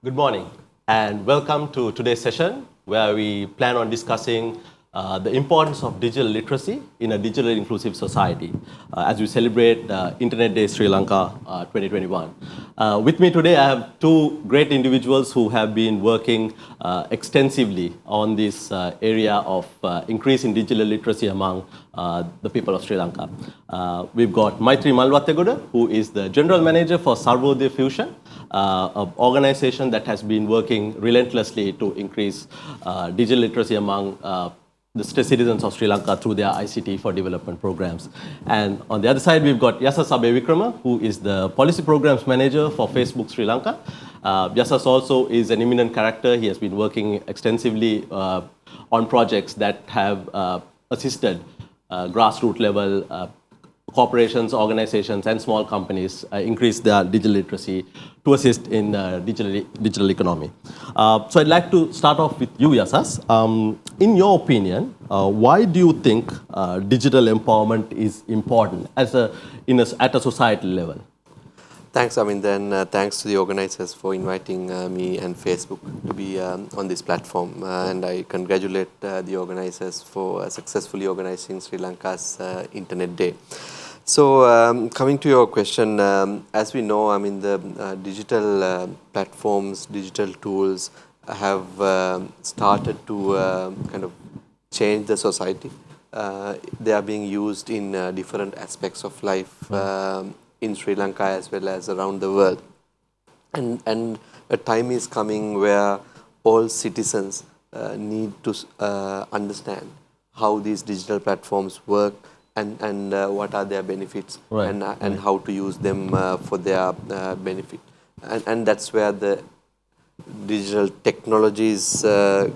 Good morning and welcome to today's session where we plan on discussing the importance of digital literacy in a digitally inclusive society as we celebrate Internet Day Sri Lanka 2021. With me today I have two great individuals who have been working extensively on this area of increasing digital literacy among the people of Sri Lanka. We've got Maitri Malwattegoda, who is the General Manager for Sarvodaya Fusion, an organization that has been working relentlessly to increase digital literacy among the citizens of Sri Lanka through their ICT for development programs. And on the other side, we've got Yasas Abevikrama, who is the Policy Programs Manager for Facebook Sri Lanka. Yasas also is an eminent character. He has been working extensively on projects that have assisted grassroots level corporations, organizations, and small companies increase their digital literacy to assist in digital economy. So I'd like to start off with you, Yasas. In your opinion, why do you think digital empowerment is important at a societal level? Thanks, Aminda, and thanks to the organizers for inviting me and Facebook to be on this platform. And I congratulate the organizers for successfully organizing Sri Lanka's Internet Day. So, coming to your question, as we know, I mean, the digital platforms, digital tools have started to kind of change the society. They are being used in different aspects of life in Sri Lanka as well as around the world. And a time is coming where all citizens need to understand how these digital platforms work and what are their benefits, right, and how to use them for their benefit. And that's where the digital technologies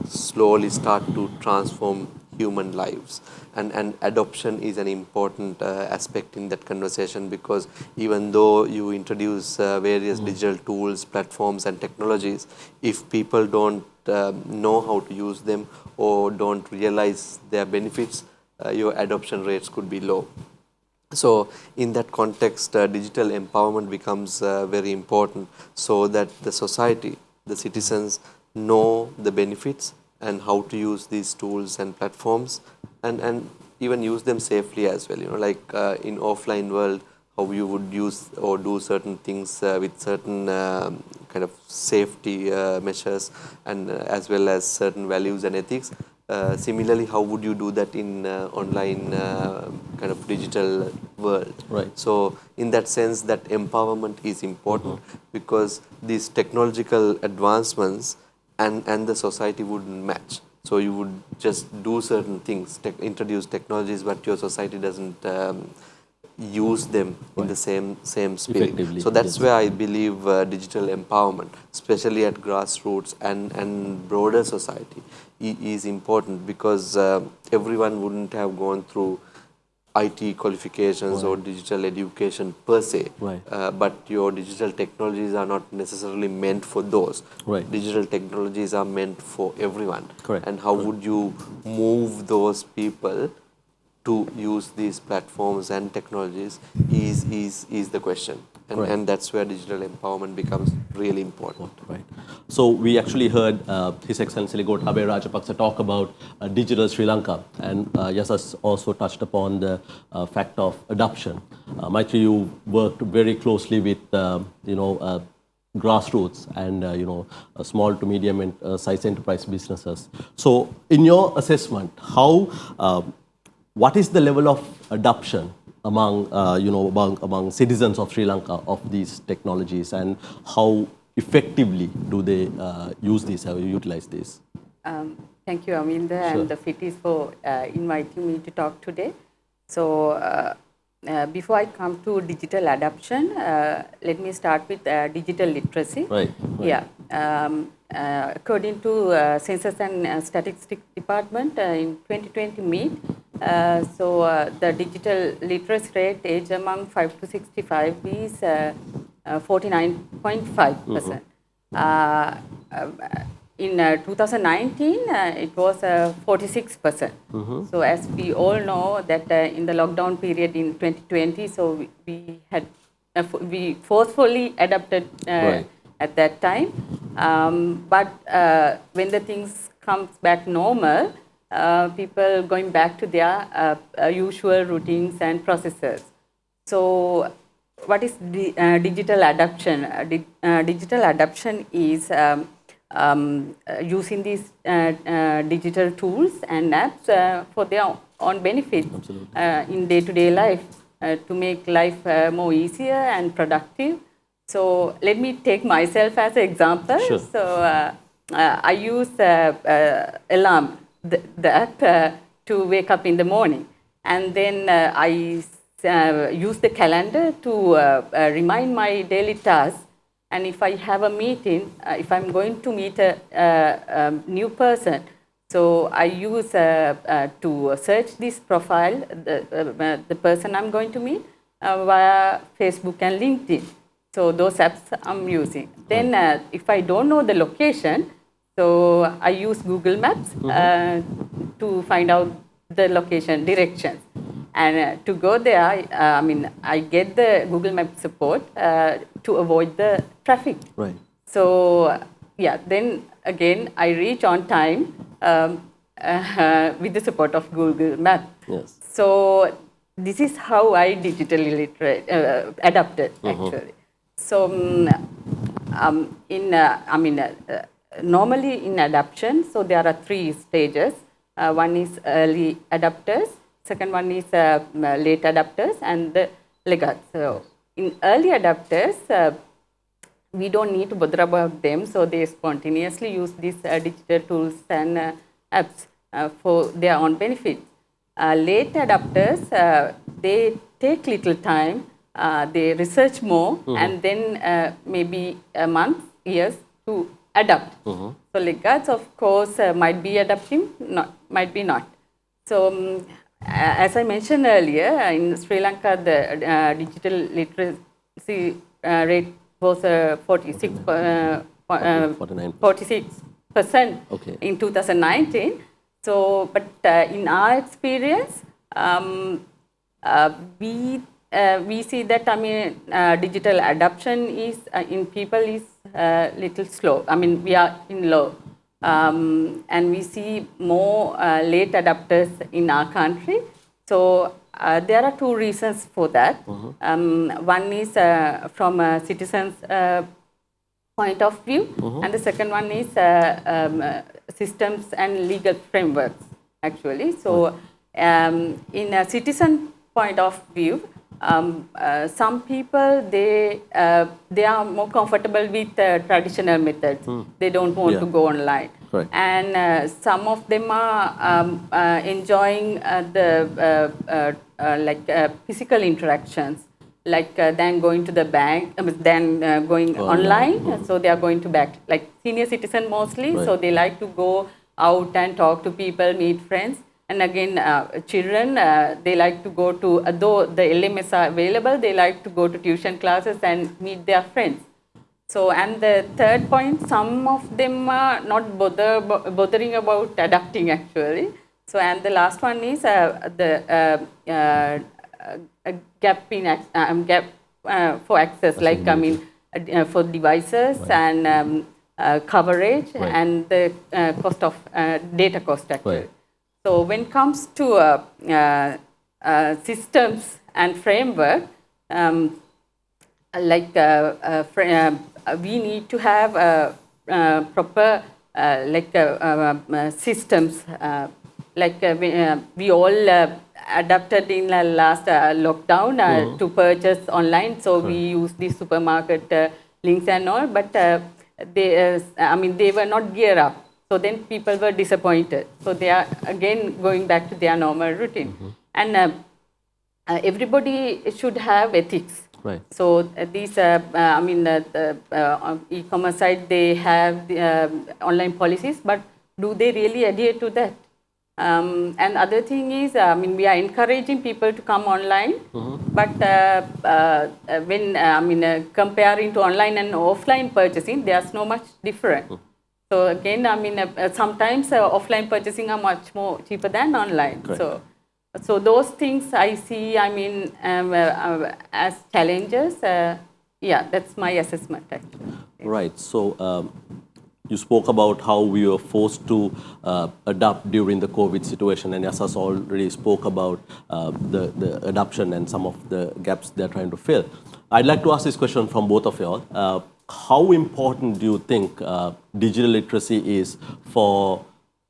slowly start to transform human lives. And adoption is an important aspect in that conversation, because even though you introduce various digital tools, platforms and technologies, if people don't know how to use them or don't realize their benefits, your adoption rates could be low. So in that context, digital empowerment becomes very important, so that the society, the citizens know the benefits and how to use these tools and platforms, and even use them safely as well. You know, like in offline world, how you would use or do certain things with certain kind of safety measures, and as well as certain values and ethics. Similarly, how would you do that in online kind of digital world? Right. So in that sense, that empowerment is important, because these technological advancements and the society wouldn't match. So you would just do certain things, introduce technologies, but your society doesn't use them in the same spirit. So that's where I believe digital empowerment, especially at grassroots and broader society, is important, because everyone wouldn't have gone through IT qualifications or digital education per se, but your digital technologies are not necessarily meant for those. Digital technologies are meant for everyone. And how would you move those people to use these platforms and technologies is the question. And that's where digital empowerment becomes really important. Right. So we actually heard His Excellency Gotabaya Rajapaksa talk about digital Sri Lanka, and Yasas also touched upon the fact of adoption. Maitri, you worked very closely with grassroots and small to medium and size enterprise businesses. So in your assessment, what is the level of adoption among citizens of Sri Lanka of these technologies, and how effectively do they use this, or utilize this? Thank you, Aminda, and the FITIS for inviting me to talk today. So before I come to digital adoption, let me start with digital literacy. Yeah. According to Census and Statistics Department, in 2020 mid, the digital literacy rate age among 5 to 65 is 49.5%. In 2019, it was 46%. So as we all know that in the lockdown period in 2020, so we forcefully adapted at that time. But when the things comes back normal, people going back to their usual routines and processes. So what is digital adoption? Digital adoption is using these digital tools and apps for their own benefit in day-to-day life to make life more easier and productive. So let me take myself as an example. Sure. So I use alarm, the app, to wake up in the morning, and then I use the calendar to remind my daily tasks. And if I have a meeting, if I'm going to meet a new person, so I use to search this profile, the person I'm going to meet, via Facebook and LinkedIn. So those apps I'm using. Then if I don't know the location, so I use Google Maps to find out the location directions. And to go there, I get the Google Maps support to avoid the traffic. Right. So yeah, then again I reach on time with the support of Google Maps. Yes. So this is how I digitally adapted actually. So normally in adaptation, so there are 3 stages. One is early adapters, second one is late adapters, and the laggards. So in early adapters, we don't need to bother about them, so they spontaneously use these digital tools and apps for their own benefit. Late adapters, they take little time, they research more, and then maybe a month, years to adapt. So laggards, of course, might be adapting, might be not. So as I mentioned earlier, in Sri Lanka, the digital literacy rate was 46%. 46% Okay. in 2019. So, but in our experience, we see that digital adoption is in people is little slow. We are in low, and we see more late adopters in our country. So there are 2 reasons for that. One is from a citizen's point of view, and the second one is systems and legal frameworks actually. So in a citizen point of view, some people they are more comfortable with traditional methods. They don't want to go online. Correct. And some of them are enjoying the physical interactions, like than going to the bank, than going online. So they are going to back, like senior citizen mostly. Right. So they like to go out and talk to people, meet friends. And again, children, they like to go to, though the LMS are available, they like to go to tuition classes and meet their friends. So, and the third point, some of them are not bothering about adapting actually. So, and the last one is the gap in gap for access, like for devices and coverage and the cost of data cost actually. Right. So when it comes to systems and framework, we need to have proper systems. We all adapted in the last lockdown to purchase online. So we use the supermarket links and all, but they were not geared up. So then people were disappointed. So they are again going back to their normal routine. And everybody should have ethics. Right. So these, e-commerce side, they have the, online policies, but do they really adhere to that? And other thing is, we are encouraging people to come online, but when comparing to online and offline purchasing, there's no much difference. So again, sometimes offline purchasing are much more cheaper than online. Correct. So those things I see, as challenges. Yeah, that's my assessment actually. Right. So you spoke about how we were forced to adapt during the COVID situation, and Yasas already spoke about the adoption and some of the gaps they're trying to fill. I'd like to ask this question from both of y'all. How important do you think digital literacy is for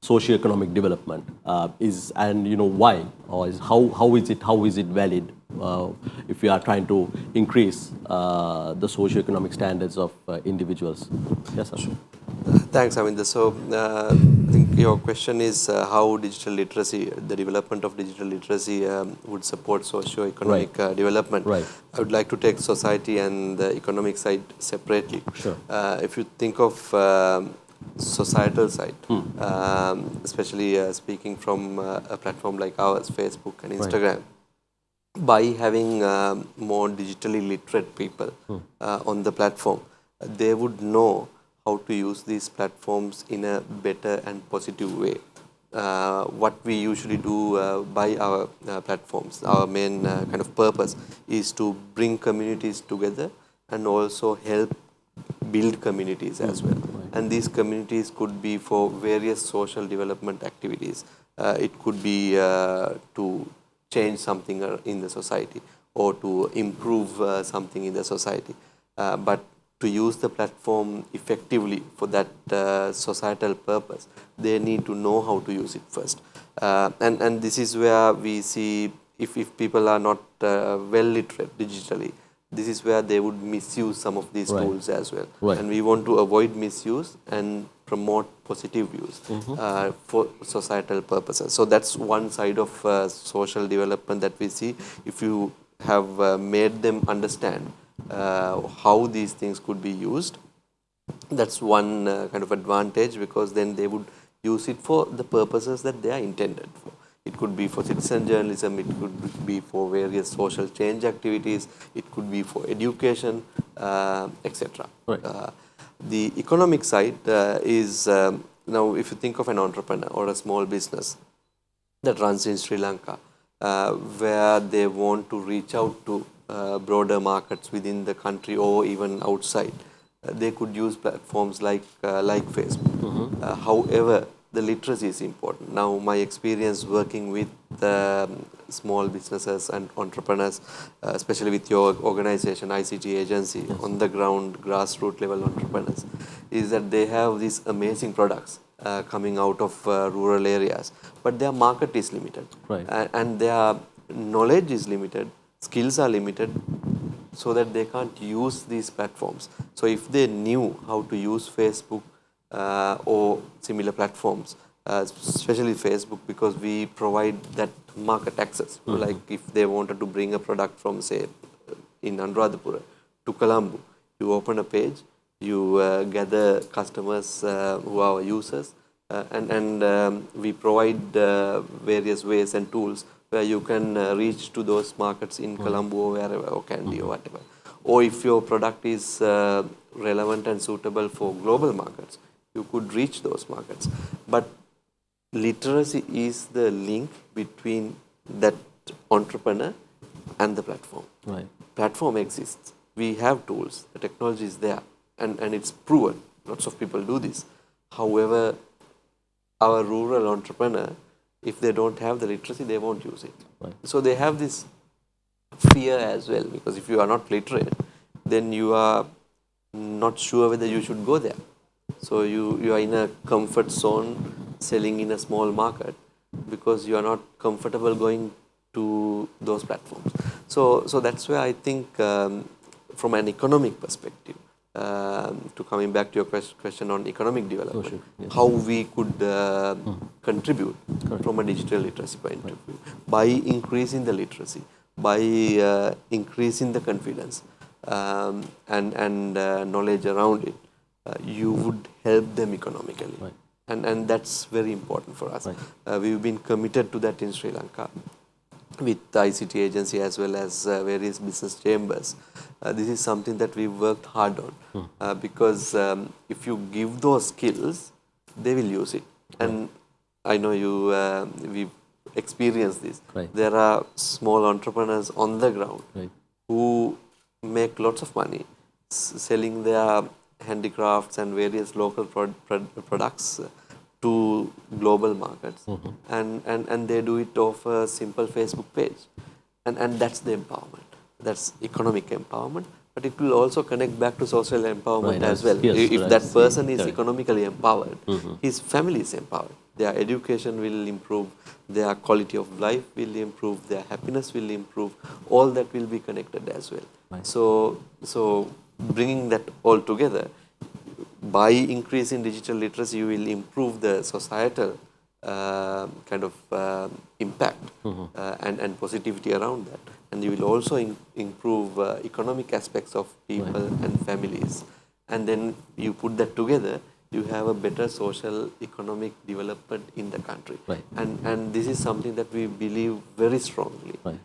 socioeconomic development? And why, or how is it valid if we are trying to increase the socioeconomic standards of individuals? Yes, sir. Thanks, Aminda. So, I think your question is how digital literacy, the development of digital literacy would support socio-economic development. Right. I would like to take society and the economic side separately. Sure. If you think of societal side, especially speaking from a platform like ours, Facebook and Instagram, by having more digitally literate people on the platform, they would know how to use these platforms in a better and positive way. What we usually do by our platforms, our main kind of purpose is to bring communities together and also help build communities as well. And these communities could be for various social development activities. It could be to change something in the society or to improve something in the society. But to use the platform effectively for that societal purpose, they need to know how to use it first. And this is where we see if people are not well literate digitally, this is where they would misuse some of these tools as well. And we want to avoid misuse and promote positive use for societal purposes. So that's one side of social development that we see. If you have made them understand how these things could be used, that's one kind of advantage, because then they would use it for the purposes that they are intended for. It could be for citizen journalism, it could be for various social change activities, it could be for education, etc. The economic side is, now if you think of an entrepreneur or a small business that runs in Sri Lanka, where they want to reach out to broader markets within the country or even outside, they could use platforms like Facebook. However, the literacy is important. Now, my experience working with small businesses and entrepreneurs, especially with your organization, ICT agency, on the ground, grassroots level entrepreneurs, is that they have these amazing products coming out of rural areas, but their market is limited, and their knowledge is limited, skills are limited, so that they can't use these platforms. So if they knew how to use Facebook or similar platforms, especially Facebook, because we provide that market access. Like if they wanted to bring a product from, say, in Anuradhapura to Colombo, you open a page, you gather customers who are users, and we provide various ways and tools where you can reach to those markets in Colombo or wherever, or Kandy or whatever. Or if your product is relevant and suitable for global markets, you could reach those markets. But literacy is the link between that entrepreneur and the platform. Platform exists. We have tools. The technology is there, and it's proven. Lots of people do this. However, our rural entrepreneur, if they don't have the literacy, they won't use it. So they have this fear as well, because if you are not literate, then you are not sure whether you should go there. So you are in a comfort zone selling in a small market because you are not comfortable going to those platforms. So that's where I think from an economic perspective, to coming back to your question on economic development, how we could contribute from a digital literacy point of view, by increasing the literacy, by increasing the confidence and knowledge around it, you would help them economically. And that's very important for us. We've been committed to that in Sri Lanka with the ICT agency as well as various business chambers. This is something that we worked hard on, because if you give those skills, they will use it. And I know we've experienced this. There are small entrepreneurs on the ground who make lots of money selling their handicrafts and various local products to global markets, and they do it off a simple Facebook page, and that's the empowerment. That's economic empowerment, but it will also connect back to social empowerment Right, as well. yes, If right. that person is Correct. economically empowered, his family is empowered. Their education will improve, their quality of life will improve, their happiness will improve. All that will be connected as well. Right. So bringing that all together, by increasing digital literacy, you will improve the societal kind of impact and positivity around that. And you will also improve economic aspects of people and families. And then you put that together, you have a better social economic development in the country. Right. And this is something that we believe very strongly. Right.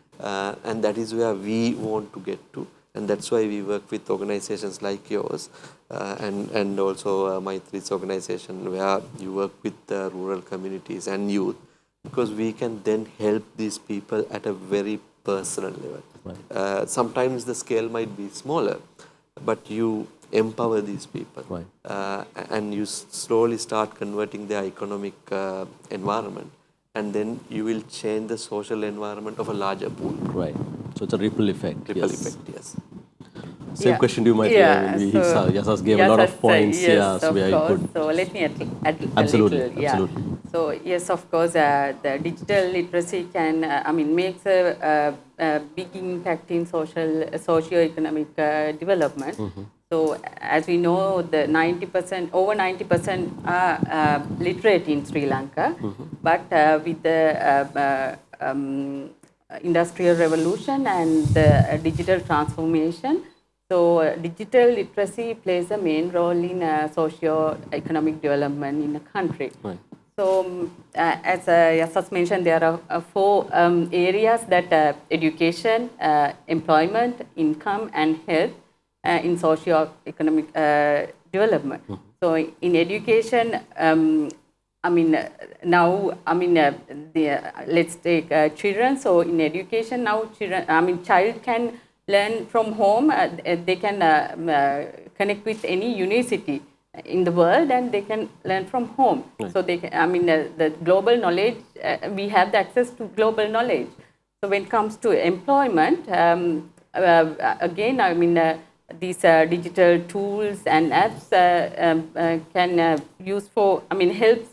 And that is where we want to get to. And that's why we work with organizations like yours and also Maitri's organization, where you work with rural communities and youth, because we can then help these people at a very personal level. Right. Sometimes the scale might be smaller, but you empower these people. Right. And you slowly start converting their economic environment, and then you will change the social environment of a larger pool. Right. So it's a ripple effect. Ripple yes. effect, yes. Same Yeah. question to you, Maitri. Yeah, I mean, so- Yasas gave a lot of Yasas, points. yes, Yeah, so of where you course. could. So let me add a Absolutely, little. Yeah. absolutely. So yes, of course, the digital literacy can, makes a big impact in socio-economic development. So as we know, the 90%, over 90% are literate in Sri Lanka, but with the industrial revolution and the digital transformation, so digital literacy plays a main role in socio-economic development in a country. Right. So as Yasas mentioned, there are four areas that education, employment, income and health in socio-economic development. So in education, let's take children. So in education now, child can learn from home. They can connect with any university in the world, and they can learn from home. Right. So they can, the global knowledge, we have the access to global knowledge. So when it comes to employment, again, these digital tools and apps can use for, helps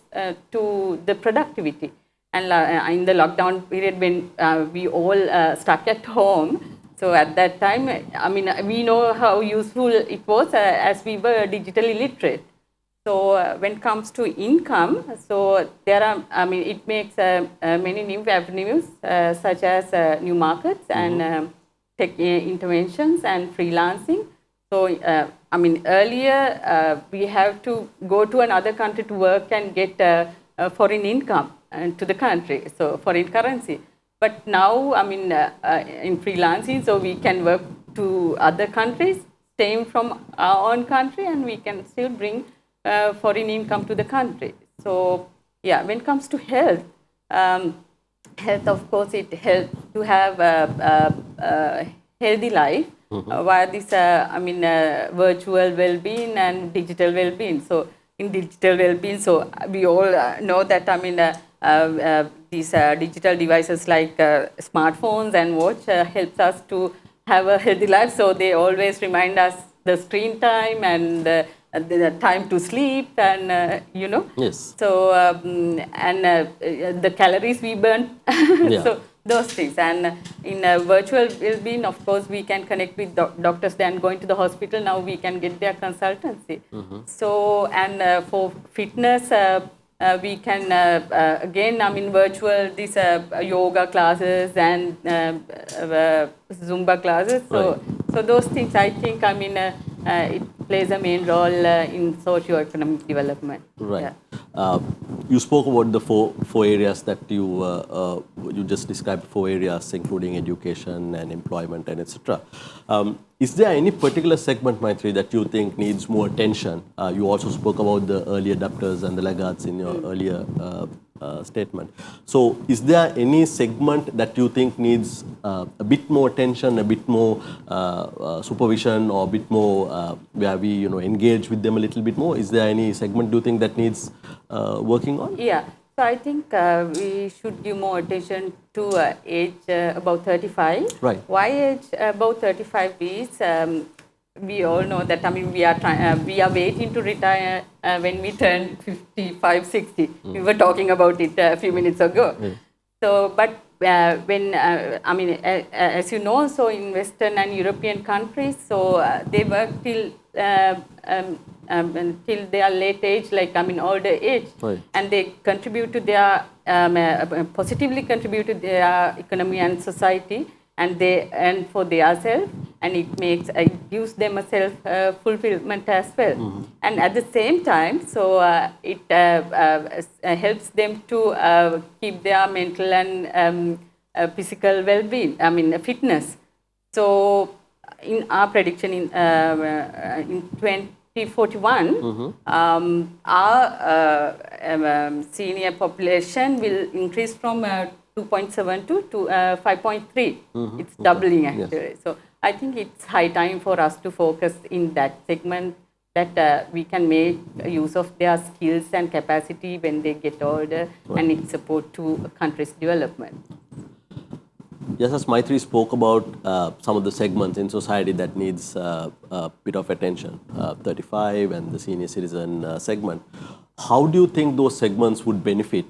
to the productivity. And in the lockdown period, when we all stuck at home, so at that time, we know how useful it was as we were digitally literate. So when it comes to income, so there are, it makes many new avenues such as new markets and tech interventions and freelancing. So, earlier we have to go to another country to work and get foreign income to the country, so foreign currency. But now, in freelancing, so we can work to other countries, staying from our own country, and we can still bring foreign income to the country. So, yeah, when it comes to health, health, of course, it helps to have a healthy life via this, virtual well-being and digital well-being. So, in digital well-being, so we all know that, these digital devices like smartphones and watch helps us to have a healthy life. So they always remind us the screen time and the time to sleep and, Yes. So, the calories we burn. Yeah. So those things. And in virtual well-being, of course, we can connect with doctors than going to the hospital. Now we can get their consultancy. So, and for fitness, we can, again, virtual, these yoga classes and Zumba classes. So, Right. so those things, I think, it plays a main role in socio-economic development. Right. Yeah. You spoke about the four areas that you just described, four areas including education and employment and etc. Is there any particular segment, Maitri, that you think needs more attention? You also spoke about the early adopters and the laggards in your earlier statement. So, is there any segment that you think needs a bit more attention, a bit more supervision, or a bit more where we engage with them a little bit more? Is there any segment do you think that needs working on? Yeah, so I think we should give more attention to age about 35. Right. Why age about 35 is we all know that we are waiting to retire when we turn 55, 60. We were talking about it a few minutes ago. So, but as you know, so in Western and European countries, so they work till until their late age, older age, Right. and they contribute to their positively contribute to their economy and society, and they earn for themselves, and it gives them a self fulfillment as well. And at the same time, so it helps them to keep their mental and physical well-being. Fitness. So in our prediction in 2041, our senior population will increase from 2.7 to 5.3. It's doubling actually. Yes. So I think it's high time for us to focus in that segment, that we can make use of their skills and capacity when they get older, and it support to a country's development. Yes, as Maitri spoke about some of the segments in society that needs a bit of attention, 35 and the senior citizen segment. How do you think those segments would benefit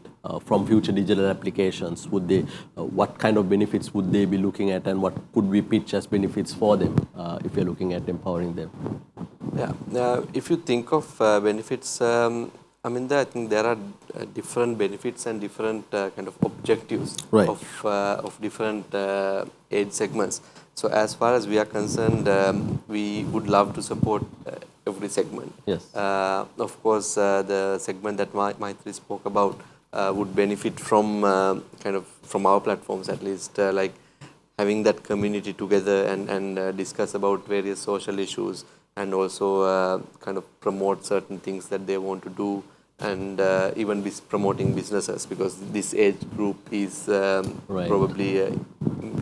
from future digital applications? Would they, what kind of benefits would they be looking at, and what could we pitch as benefits for them if we're looking at empowering them? Yeah, if you think of benefits, I think there are different benefits and different kind of objectives Right. of different age segments. So as far as we are concerned, we would love to support every segment. Yes. Of course, the segment that Maitri spoke about would benefit from from our platforms at least, like having that community together and discuss about various social issues, and also kind of promote certain things that they want to do, and even promoting businesses, because this age group is Right. probably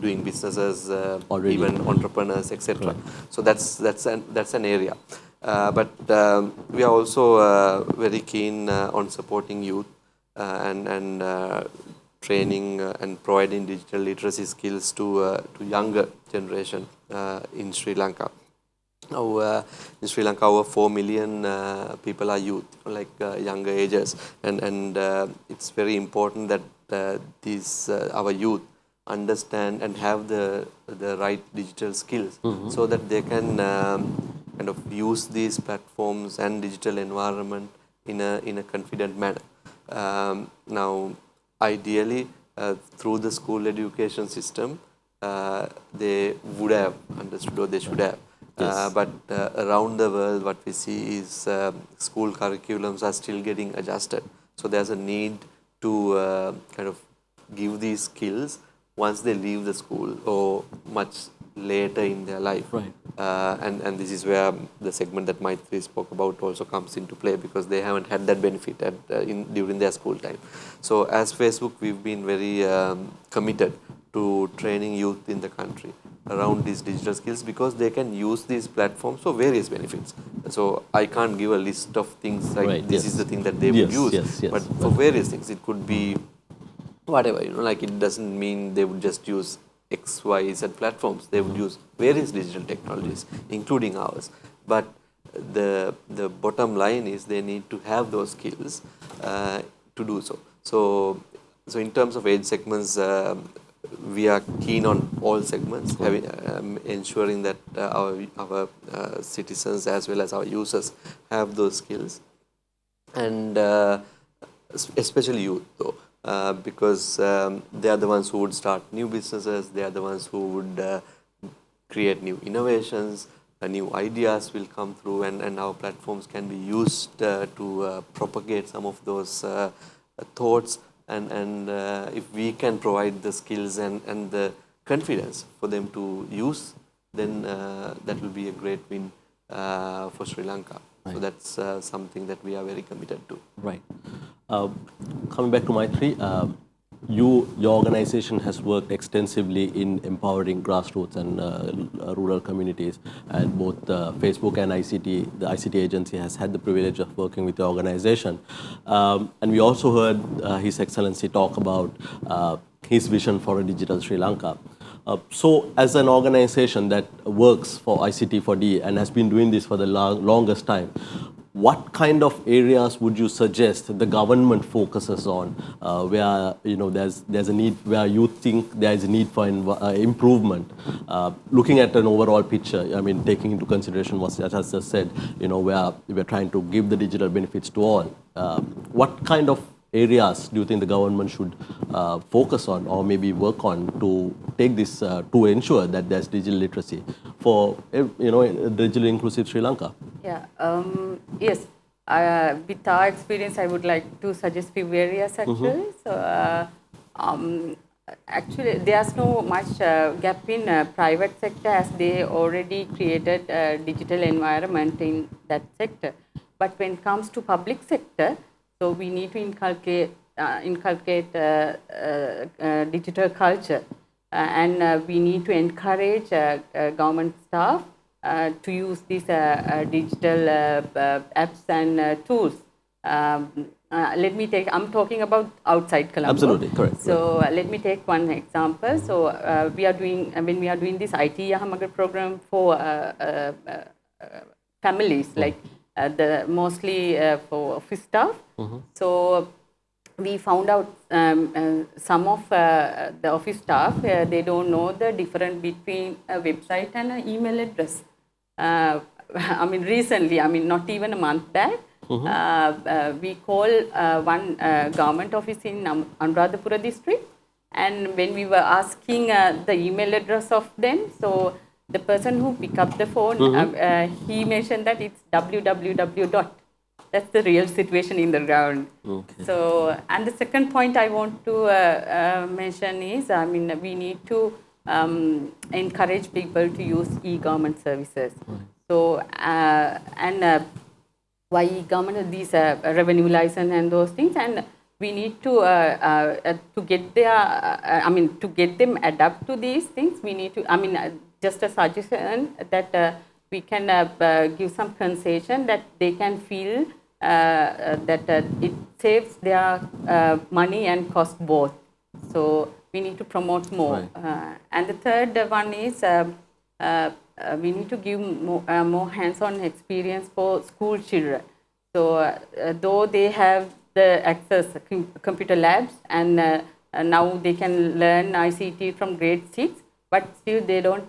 doing businesses, Already. even entrepreneurs, etc. Right. So that's an area. But we are also very keen on supporting youth and training and providing digital literacy skills to younger generation in Sri Lanka. Now, in Sri Lanka, over 4 million people are youth, like younger ages, and it's very important that these our youth understand and have the right digital skills, so that they can kind of use these platforms and digital environment in a confident manner. Now, ideally, through the school education system, they would have understood, or they should have. Yes. But around the world, what we see is school curriculums are still getting adjusted. So there's a need to kind of give these skills once they leave the school or much later in their life. Right. And this is where the segment that Maitri spoke about also comes into play, because they haven't had that benefit during their school time. So as Facebook, we've been very committed to training youth in the country around these digital skills, because they can use these platforms for various benefits. So I can't give a list of things like Right, this yes. is the thing that they Yes, would use, yes, but yes. for various things, it could be whatever, like it doesn't mean they would just use X, Y, Z platforms. They would use various digital technologies, including ours. But the bottom line is they need to have those skills to do so. So in terms of age segments, we are keen on all segments, having, ensuring that our citizens as well as our users have those skills, and especially youth though. Because they are the ones who would start new businesses, they are the ones who would create new innovations, new ideas will come through, and our platforms can be used to propagate some of those thoughts, and if we can provide the skills and the confidence for them to use, then that will be a great win for Sri Lanka. Right. So that's something that we are very committed to. Right. Coming back to Maitri, your organization has worked extensively in empowering grassroots and rural communities, and both Facebook and ICT, the ICT agency has had the privilege of working with the organization. And we also heard His Excellency talk about his vision for a digital Sri Lanka. So as an organization that works for ICT4D and has been doing this for the longest time, what kind of areas would you suggest the government focuses on, where there's a need, where you think there is a need for improvement, looking at an overall picture? I mean, taking into consideration what Yashas just said, where we're trying to give the digital benefits to all. What kind of areas do you think the government should focus on or maybe work on to take this to ensure that there's digital literacy for digital inclusive Sri Lanka? Yeah. Yes. With our experience, I would like to suggest few areas actually. So actually, there's no much gap in private sector, as they already created a digital environment in that sector. But when it comes to public sector, so we need to inculcate digital culture, and we need to encourage government staff to use these digital apps and tools. I'm talking about outside Colombo. Absolutely, correct. So let me take one example. So when we are doing this IT Yahamagar program for families, like mostly for office staff. So we found out some of the office staff, they don't know the difference between a website and an email address. I mean, recently, not even a month back, we call one government office in Anuradhapura district, and when we were asking the email address of them, so the person who picked up the phone, he mentioned that it's www. That's the real situation in the ground. Okay. So, and the second point I want to mention is, we need to encourage people to use e-government services. So, why e-government? These revenue license and those things, and we need to get to get them adapt to these things. We need to, just a suggestion that we can give some concession that they can feel that it saves their money and cost both. So we need to promote more. Right. And the third one is we need to give more hands-on experience for school children. So though they have the access computer labs, and now they can learn ICT from grade 6, but still they don't,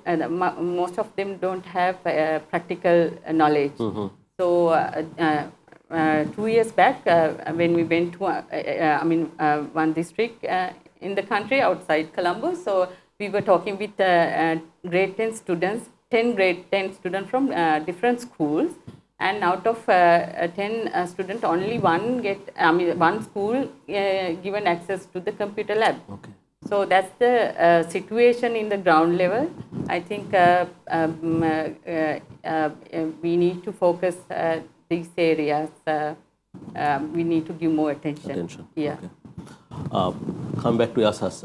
most of them don't have practical knowledge. So 2 years back, when we went to one district in the country outside Colombo, so we were talking with grade 10 students, 10 grade 10 students from different schools, and out of 10 students, only one school given access to the computer lab. Okay. So that's the situation in the ground level. I think we need to focus these areas. We need to give more attention. Yeah. Okay. Come back to Yashas.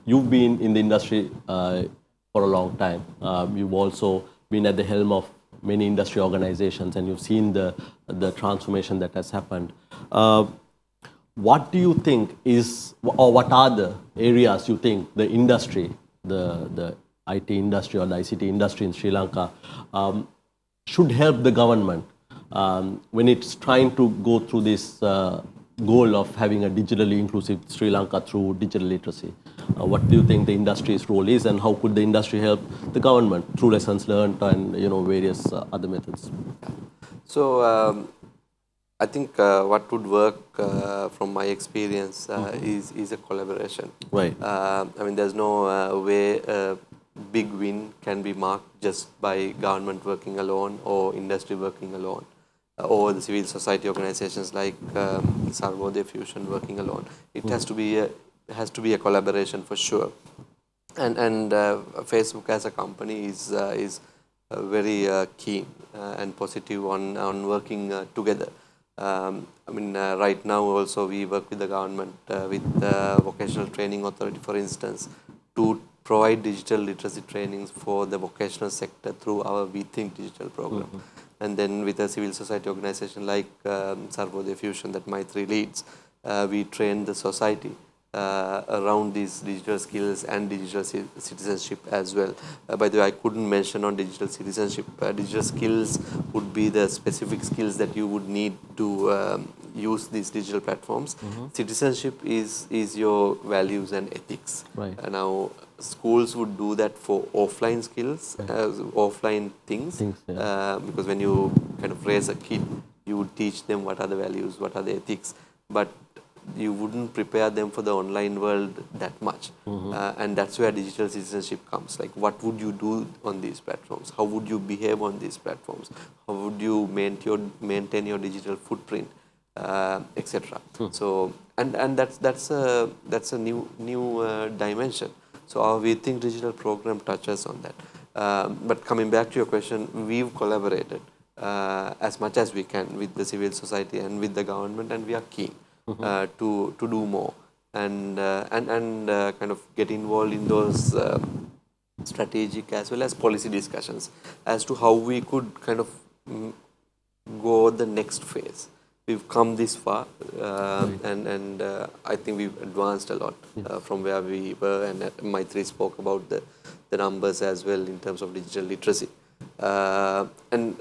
You've been in the industry for a long time. You've also been at the helm of many industry organizations, and you've seen the transformation that has happened. What do you think is, or what are the areas you think the industry, the IT industry or the ICT industry in Sri Lanka should help the government when it's trying to go through this goal of having a digitally inclusive Sri Lanka through digital literacy? What do you think the industry's role is, and how could the industry help the government through lessons learned and various other methods? So I think what would work from my experience is a collaboration. Right. There's no way a big win can be marked just by government working alone or industry working alone, or the civil society organizations like Sarvodaya Fusion working alone. It has to be a collaboration for sure. And Facebook as a company is very keen and positive on working together. Right now also we work with the government, with the Vocational Training Authority, for instance, to provide digital literacy trainings for the vocational sector through our We Think Digital program. And then with a civil society organization like Sarvodaya Fusion that Maitri leads, we train the society around these digital skills and digital citizenship as well. By the way, I couldn't mention on digital citizenship. Digital skills would be the specific skills that you would need to use these digital platforms. Citizenship is your values and ethics. Right. Now, schools would do that for offline skills, offline things, because when you kind of raise a kid, you would teach them what are the values, what are the ethics, but you wouldn't prepare them for the online world that much. And that's where digital citizenship comes. Like, what would you do on these platforms? How would you behave on these platforms? How would you maintain your digital footprint, etc. So, and that's a new dimension. So our We Think Digital program touches on that. But coming back to your question, we've collaborated as much as we can with the civil society and with the government, and we are keen to do more and kind of get involved in those strategic as well as policy discussions as to how we could kind of go the next phase. We've come this far, and I think we've advanced a lot from where we were, and Maitri spoke about the numbers as well in terms of digital literacy. And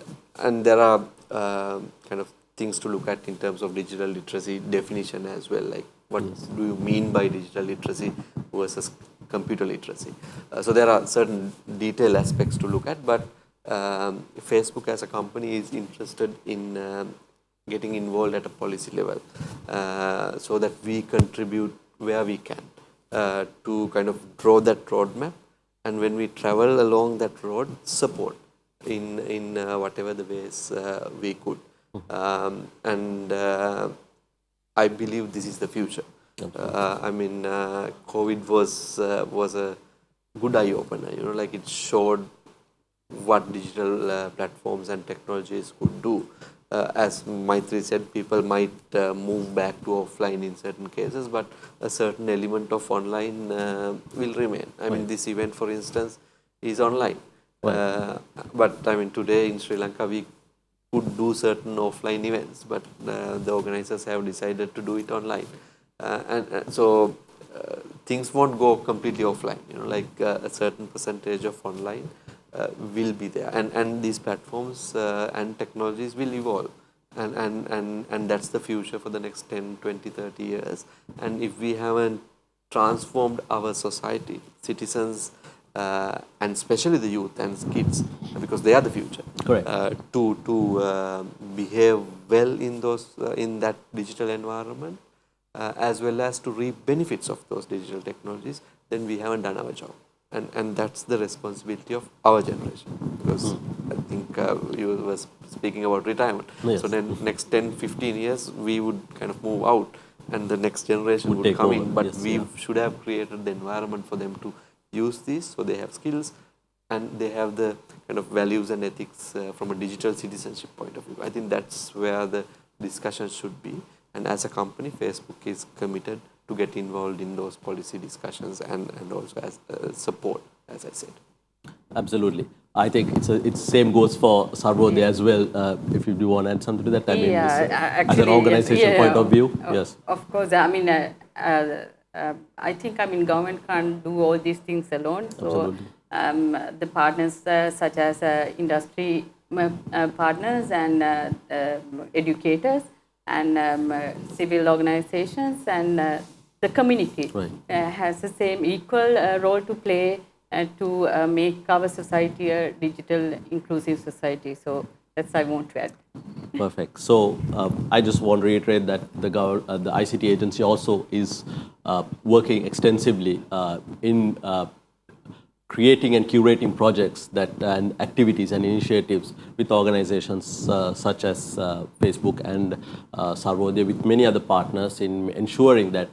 there are kind of things to look at in terms of digital literacy definition as well, like what do you mean by digital literacy versus computer literacy. So there are certain detailed aspects to look at, but Facebook as a company is interested in getting involved at a policy level, so that we contribute where we can to kind of draw that roadmap, and when we travel along that road, support in whatever the ways we could. I believe this is the future. COVID was a good eye opener. Like, it showed what digital platforms and technologies could do. As Maitri said, people might move back to offline in certain cases, but a certain element of online will remain. This event, for instance, is online. But today in Sri Lanka, we could do certain offline events, but the organizers have decided to do it online. So things won't go completely offline. Like a certain percentage of online will be there, and these platforms and technologies will evolve, and that's the future for the next 10, 20, 30 years. And if we haven't transformed our society, citizens, and especially the youth and kids, because they are the future, to behave well in that digital environment, as well as to reap benefits of those digital technologies, then we haven't done our job. And that's the responsibility of our generation, because I think you were speaking about retirement. So then next 10, 15 years, we would kind of move out, and the next generation would come in. But we should have created the environment for them to use this, so they have skills and they have the kind of values and ethics from a digital citizenship point of view. I think that's where the discussion should be. And as a company, Facebook is committed to get involved in those policy discussions and also as support, as I said. Absolutely. I think it's same goes for Sarvodaya as well. If you do want to add something to that, actually, as an organization point of view, yes. Of course, I think government can't do all these things alone. So the partners such as industry partners and educators and civil organizations and the community has the same equal role to play to make our society a digital inclusive society. So that's I want to add. Perfect. So I just want to reiterate that the ICT agency also is working extensively in creating and curating projects and activities and initiatives with organizations such as Facebook and Sarvodaya, with many other partners, in ensuring that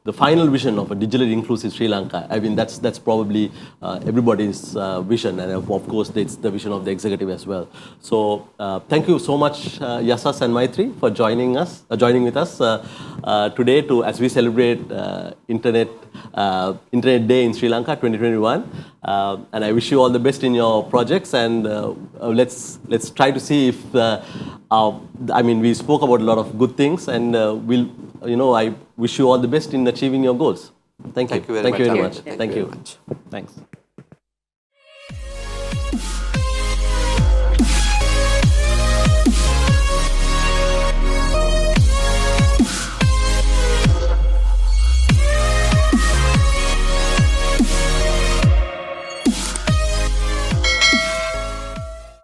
the final vision of a digitally inclusive Sri Lanka. I mean, that's probably everybody's vision, and of course, it's the vision of the executive as well. So, thank you so much, Yasas and Maitri, for joining with us today as we celebrate Internet Day in Sri Lanka 2021. And I wish you all the best in your projects. And let's try to see if I mean, we spoke about a lot of good things, and I wish you all the best in achieving your goals. Thank you. Thank you very much. Thank you. Much. Thanks.